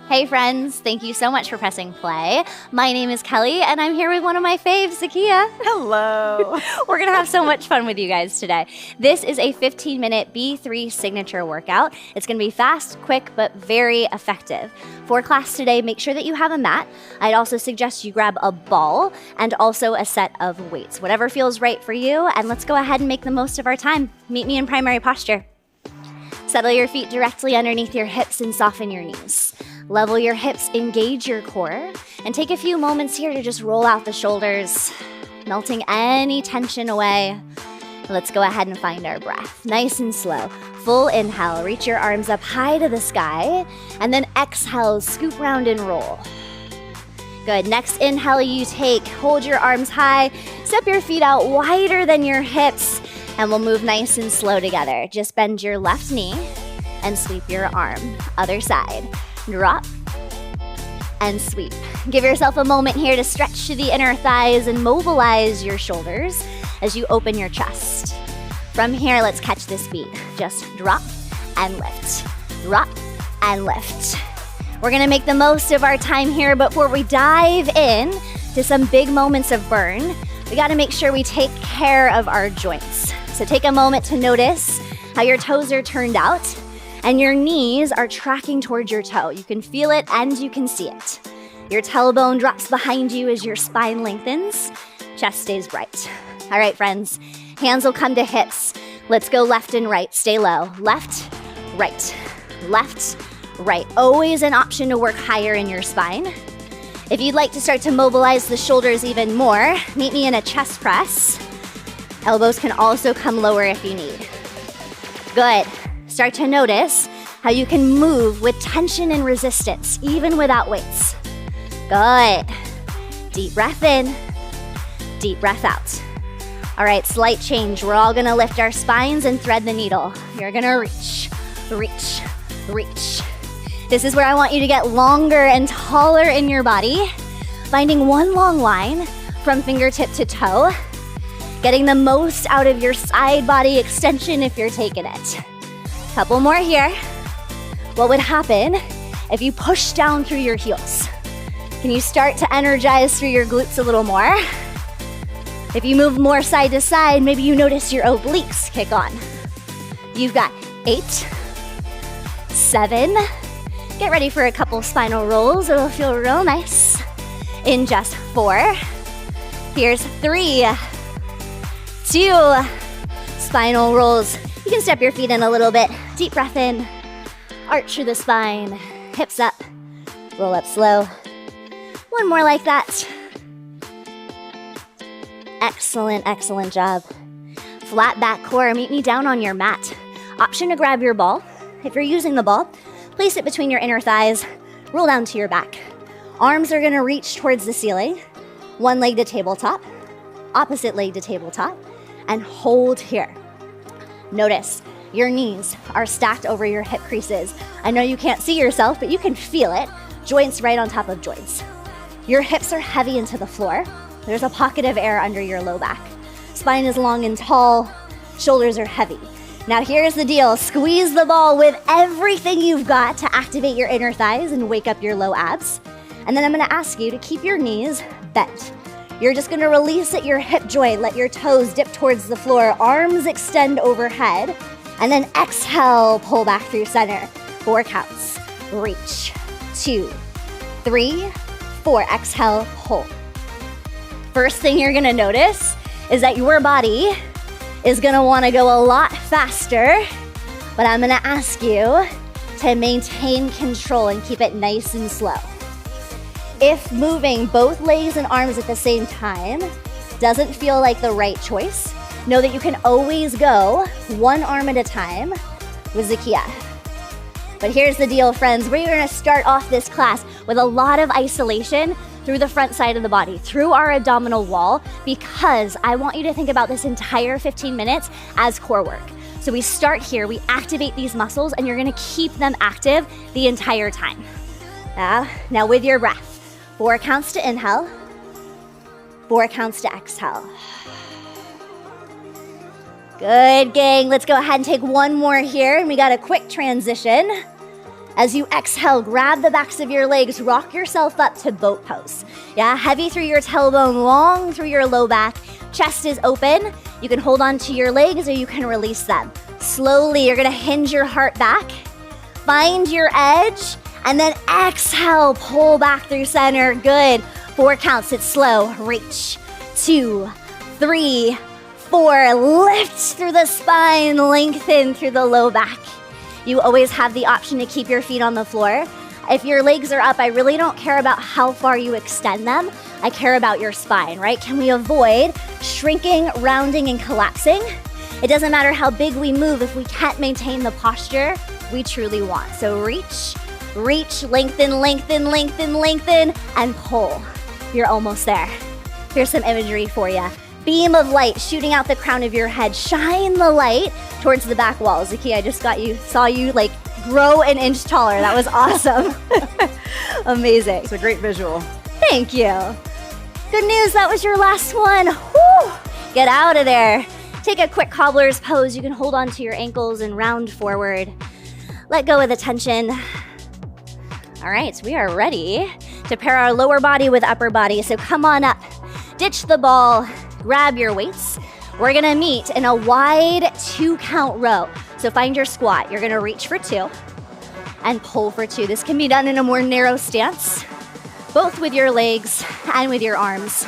Hey friends, thank you so much for pressing play. My name is Kelly and I'm here with one of my faves, Zakia. Hello. We're gonna have so much fun with you guys today. This is a 15-minute B3 signature workout. It's gonna be fast, quick, but very effective. For class today, make sure that you have a mat. I'd also suggest you grab a ball and also a set of weights, whatever feels right for you, and let's go ahead and make the most of our time. Meet me in primary posture. Settle your feet directly underneath your hips and soften your knees. Level your hips, engage your core, and take a few moments here to just roll out the shoulders, melting any tension away. Let's go ahead and find our breath. Nice and slow. Full inhale, reach your arms up high to the sky, and then exhale, scoop round and roll. Good, next inhale you take, hold your arms high, step your feet out wider than your hips, and we'll move nice and slow together. Just bend your left knee and sweep your arm. Other side. Drop and sweep. Give yourself a moment here to stretch to the inner thighs and mobilize your shoulders as you open your chest. From here, let's catch this beat. Just drop and lift. Drop and lift. We're gonna make the most of our time here, but before we dive in to some big moments of burn, we gotta make sure we take care of our joints. So take a moment to notice how your toes are turned out and your knees are tracking towards your toe. You can feel it and you can see it. Your tailbone drops behind you as your spine lengthens. Chest stays bright. All right, friends, hands will come to hips. Let's go left and right. Stay low. Left, right, left, right. Always an option to work higher in your spine. If you'd like to start to mobilize the shoulders even more, meet me in a chest press. Elbows can also come lower if you need. Good. Start to notice how you can move with tension and resistance, even without weights. Good. Deep breath in, deep breath out. All right, slight change. We're all gonna lift our spines and thread the needle. You're gonna reach, reach, reach. This is where I want you to get longer and taller in your body, finding one long line from fingertip to toe, getting the most out of your side body extension if you're taking it. Couple more here. What would happen if you push down through your heels? Can you start to energize through your glutes a little more? If you move more side to side, maybe you notice your obliques kick on. You've got 8, 7. Get ready for a couple spinal rolls. It'll feel real nice. In just 4. Here's 3, 2. Spinal rolls. You can step your feet in a little bit. Deep breath in, arch through the spine, hips up, roll up slow. One more like that. Excellent, excellent job. Flat back core, meet me down on your mat. Option to grab your ball. If you're using the ball, place it between your inner thighs, roll down to your back. Arms are gonna reach towards the ceiling. One leg to tabletop, opposite leg to tabletop, and hold here. Notice your knees are stacked over your hip creases. I know you can't see yourself, but you can feel it. Joints right on top of joints. Your hips are heavy into the floor. There's a pocket of air under your low back. Spine is long and tall. Shoulders are heavy. Now here's the deal. Squeeze the ball with everything you've got to activate your inner thighs and wake up your low abs. And then I'm gonna ask you to keep your knees bent. You're just gonna release at your hip joint, let your toes dip towards the floor, arms extend overhead, and then exhale, pull back through center. 4 counts. Reach. 2, 3, 4. Exhale, pull. First thing you're gonna notice is that your body is gonna wanna go a lot faster, but I'm gonna ask you to maintain control and keep it nice and slow. If moving both legs and arms at the same time doesn't feel like the right choice, know that you can always go one arm at a time with Zakia. But here's the deal, friends. We're gonna start off this class with a lot of isolation through the front side of the body, through our abdominal wall, because I want you to think about this entire 15 minutes as core work. So we start here, we activate these muscles, and you're gonna keep them active the entire time. Now with your breath. 4 counts to inhale, 4 counts to exhale. Good, gang. Let's go ahead and take one more here, and we got a quick transition. As you exhale, grab the backs of your legs, rock yourself up to boat pose. Yeah, heavy through your tailbone, long through your low back. Chest is open. You can hold on to your legs or you can release them. Slowly, you're gonna hinge your heart back. Find your edge, and then exhale, pull back through center. Good. 4 counts, it's slow. Reach. 2, 3, 4. Lift through the spine, lengthen through the low back. You always have the option to keep your feet on the floor. If your legs are up, I really don't care about how far you extend them. I care about your spine, right? Can we avoid shrinking, rounding, and collapsing? It doesn't matter how big we move if we can't maintain the posture we truly want. So reach, reach, lengthen, lengthen, lengthen, lengthen, and pull. You're almost there. Here's some imagery for you. Beam of light shooting out the crown of your head. Shine the light towards the back wall. Zaki, I just saw you like grow an inch taller. That was awesome. Amazing. It's a great visual. Thank you. Good news, that was your last one. Whew. Get out of there. Take a quick cobbler's pose. You can hold on to your ankles and round forward. Let go of the tension. All right, we are ready to pair our lower body with upper body. So come on up, ditch the ball, grab your weights. We're gonna meet in a wide 2-count row. So find your squat. You're gonna reach for 2 and pull for 2. This can be done in a more narrow stance, both with your legs and with your arms.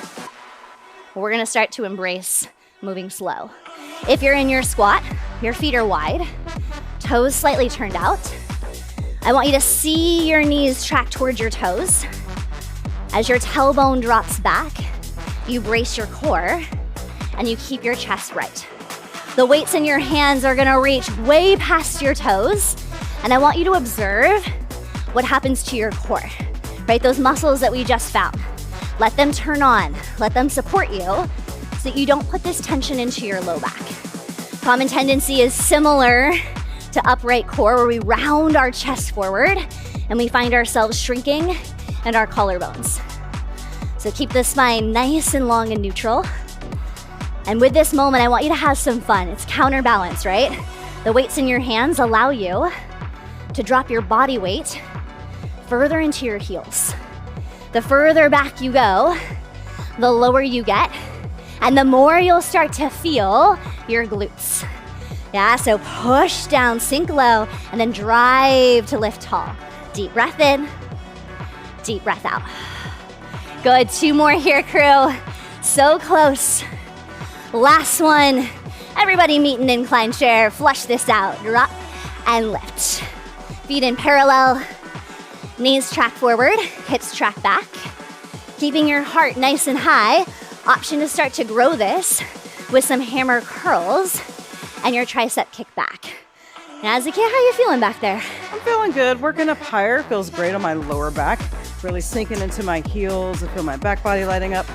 We're gonna start to embrace moving slow. If you're in your squat, your feet are wide, toes slightly turned out. I want you to see your knees track towards your toes. As your tailbone drops back, you brace your core and you keep your chest right. The weights in your hands are gonna reach way past your toes, and I want you to observe what happens to your core, right? Those muscles that we just found. Let them turn on, let them support you so that you don't put this tension into your low back. Common tendency is similar to upright core, where we round our chest forward and we find ourselves shrinking in our collarbones. So keep the spine nice and long and neutral. And with this moment, I want you to have some fun. It's counterbalance, right? The weights in your hands allow you to drop your body weight further into your heels. The further back you go, the lower you get, and the more you'll start to feel your glutes. Yeah, so push down, sink low, and then drive to lift tall. Deep breath in, deep breath out. Good, 2 more here, crew. So close. Last one. Everybody meet in incline chair. Flush this out. Drop and lift. Feet in parallel. Knees track forward, hips track back. Keeping your heart nice and high. Option to start to grow this with some hammer curls and your tricep kick back. Now, Zaki, how are you feeling back there? I'm feeling good. Working up higher feels great on my lower back. Really sinking into my heels. I feel my back body lighting up.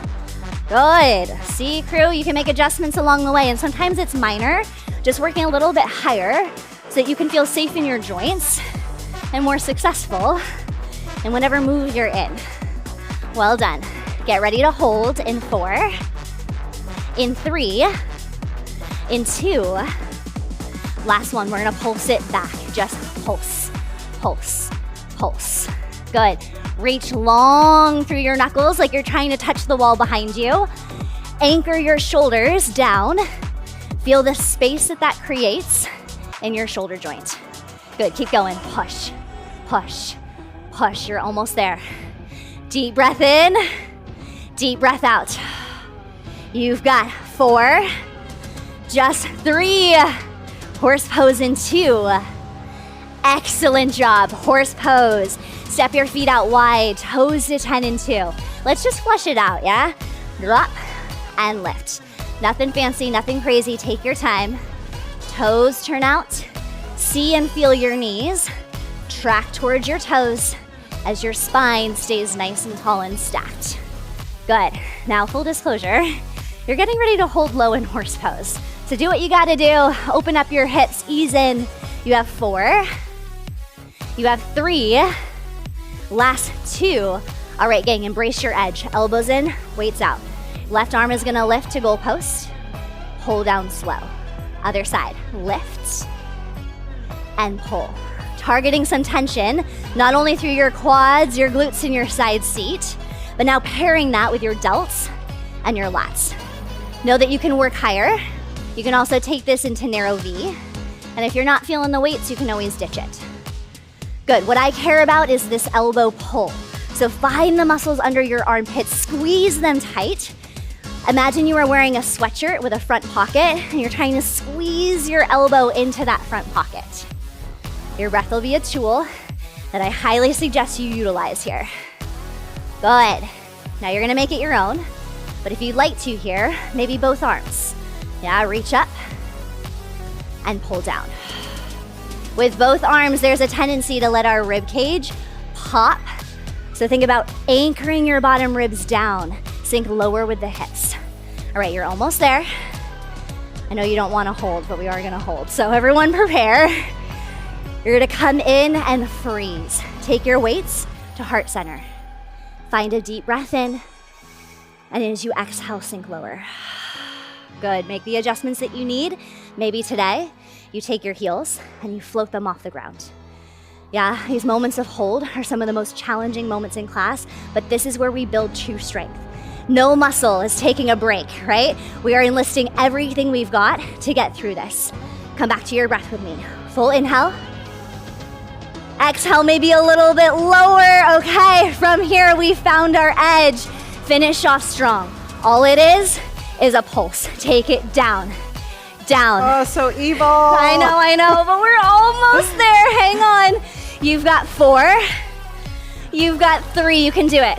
Good. See, crew, you can make adjustments along the way, and sometimes it's minor, just working a little bit higher so that you can feel safe in your joints and more successful in whatever move you're in. Well done. Get ready to hold in 4, in 3, in 2. Last one, we're gonna pulse it back. Just pulse, pulse, pulse. Good. Reach long through your knuckles like you're trying to touch the wall behind you. Anchor your shoulders down. Feel the space that creates in your shoulder joint. Good, keep going. Push, push, push. You're almost there. Deep breath in, deep breath out. You've got 4, just 3. Horse pose in 2. Excellent job, horse pose. Step your feet out wide, toes to 10 and 2. Let's just flush it out, yeah? Drop and lift. Nothing fancy, nothing crazy, take your time. Toes turn out, see and feel your knees. Track towards your toes as your spine stays nice and tall and stacked. Good, now full disclosure, you're getting ready to hold low in horse pose. So do what you gotta do, open up your hips, ease in. You have 4, you have 3, last 2. All right, gang, embrace your edge. Elbows in, weights out. Left arm is gonna lift to goalpost. Pull down slow. Other side, lift and pull. targeting some tension, not only through your quads, your glutes, and your side seat, but now pairing that with your delts and your lats. Know that you can work higher. You can also take this into narrow V. And if you're not feeling the weights, you can always ditch it. Good. What I care about is this elbow pull. So find the muscles under your armpits, squeeze them tight. Imagine you are wearing a sweatshirt with a front pocket and you're trying to squeeze your elbow into that front pocket. Your breath will be a tool that I highly suggest you utilize here. Good. Now you're gonna make it your own, but if you'd like to here, maybe both arms. Yeah, reach up and pull down. With both arms, there's a tendency to let our rib cage pop. So think about anchoring your bottom ribs down. Sink lower with the hips. All right, you're almost there. I know you don't want to hold, but we are gonna hold. So everyone prepare. You're gonna come in and freeze. Take your weights to heart center. Find a deep breath in, and as you exhale, sink lower. Good, make the adjustments that you need. Maybe today, you take your heels and you float them off the ground. Yeah, these moments of hold are some of the most challenging moments in class, but this is where we build true strength. No muscle is taking a break, right? We are enlisting everything we've got to get through this. Come back to your breath with me. Full inhale. Exhale, maybe a little bit lower. Okay, from here we found our edge. Finish off strong. All it is a pulse. Take it down. Down. Oh, so evil. I know, but we're almost there. Hang on. You've got 4. You've got 3. You can do it.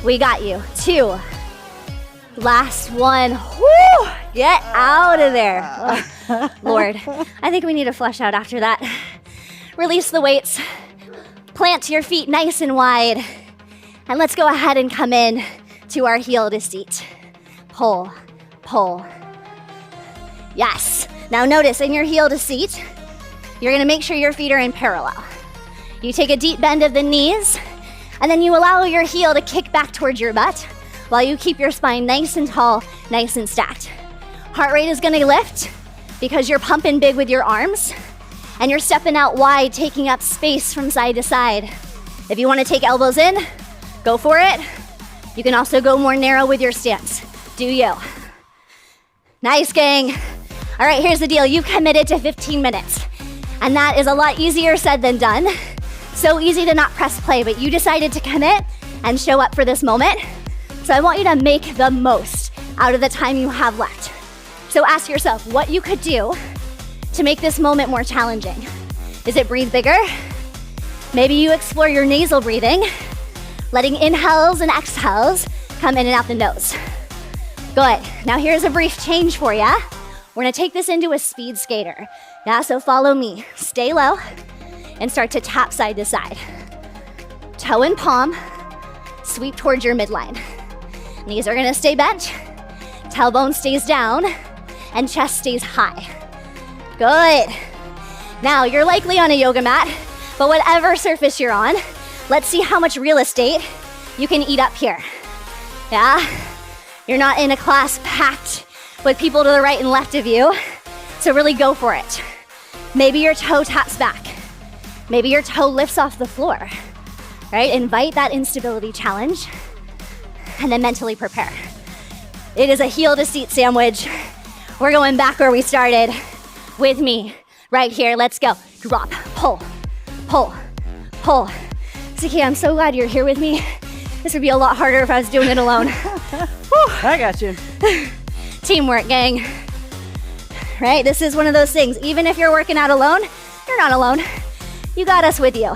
We got you. 2. Last one. Woo! Get out of there. Oh, Lord, I think we need to flush out after that. Release the weights. Plant your feet nice and wide. And let's go ahead and come in to our heel to seat. Pull, pull. Yes. Now notice in your heel to seat, you're gonna make sure your feet are in parallel. You take a deep bend of the knees, and then you allow your heel to kick back towards your butt while you keep your spine nice and tall, nice and stacked. Heart rate is gonna lift because you're pumping big with your arms, and you're stepping out wide, taking up space from side to side. If you wanna take elbows in, go for it. You can also go more narrow with your stance. Do you? Nice, gang. All right, here's the deal. You've committed to 15 minutes, and that is a lot easier said than done. So easy to not press play, but you decided to commit and show up for this moment. So I want you to make the most out of the time you have left. So ask yourself what you could do to make this moment more challenging. Is it breathe bigger? Maybe you explore your nasal breathing, letting inhales and exhales come in and out the nose. Good. Now here's a brief change for you. We're gonna take this into a speed skater. Yeah, so follow me. Stay low and start to tap side to side. Toe and palm, sweep towards your midline. Knees are gonna stay bent, tailbone stays down, and chest stays high. Good. Now you're likely on a yoga mat, but whatever surface you're on, let's see how much real estate you can eat up here. Yeah? You're not in a class packed with people to the right and left of you, so really go for it. Maybe your toe taps back. Maybe your toe lifts off the floor, right? Invite that instability challenge and then mentally prepare. It is a heel to seat sandwich. We're going back where we started. With me, right here, let's go. Drop, pull, pull, pull. Ziki, I'm so glad you're here with me. This would be a lot harder if I was doing it alone. I got you. Teamwork, gang. Right? This is one of those things. Even if you're working out alone, you're not alone. You got us with you.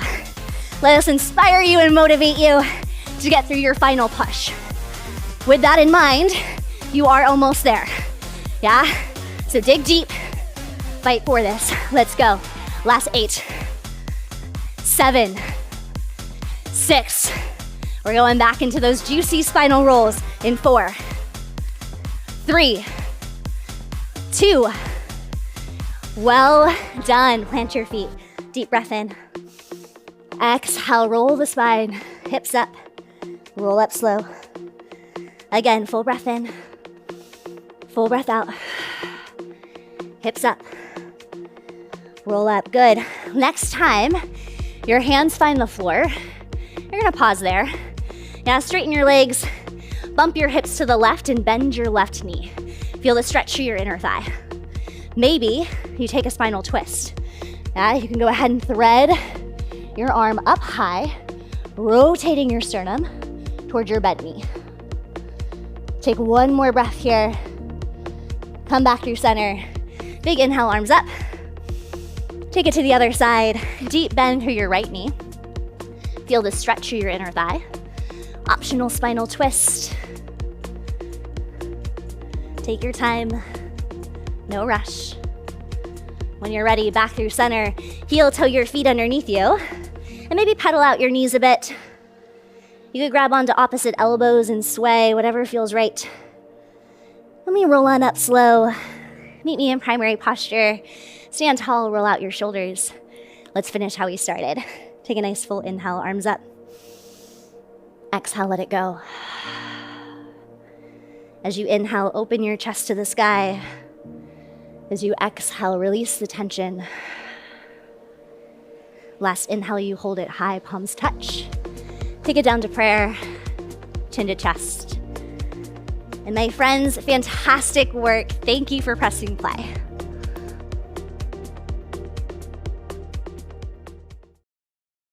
Let us inspire you and motivate you to get through your final push. With that in mind, you are almost there. Yeah? So dig deep. Fight for this. Let's go. Last 8, 7, 6. We're going back into those juicy spinal rolls in 4, 3, 2. Well done. Plant your feet. Deep breath in. Exhale, roll the spine. Hips up. Roll up slow. Again, full breath in. Full breath out. Hips up. Roll up. Good. Next time, Your hands find the floor. You're gonna pause there. Now straighten your legs, bump your hips to the left and bend your left knee. Feel the stretch through your inner thigh. Maybe you take a spinal twist. You can go ahead and thread your arm up high, rotating your sternum towards your bent knee. Take one more breath here. Come back through center. Big inhale, arms up. Take it to the other side. Deep bend through your right knee. Feel the stretch through your inner thigh. Optional spinal twist. Take your time. No rush. When you're ready, back through center. Heel toe your feet underneath you. And maybe pedal out your knees a bit. You could grab onto opposite elbows and sway, whatever feels right. Let me roll on up slow. Meet me in primary posture. Stand tall, roll out your shoulders. Let's finish how we started. Take a nice full inhale, arms up. Exhale, let it go. As you inhale, open your chest to the sky. As you exhale, release the tension. Last inhale, you hold it high, palms touch. Take it down to prayer, chin to chest. And my friends, fantastic work. Thank you for pressing play.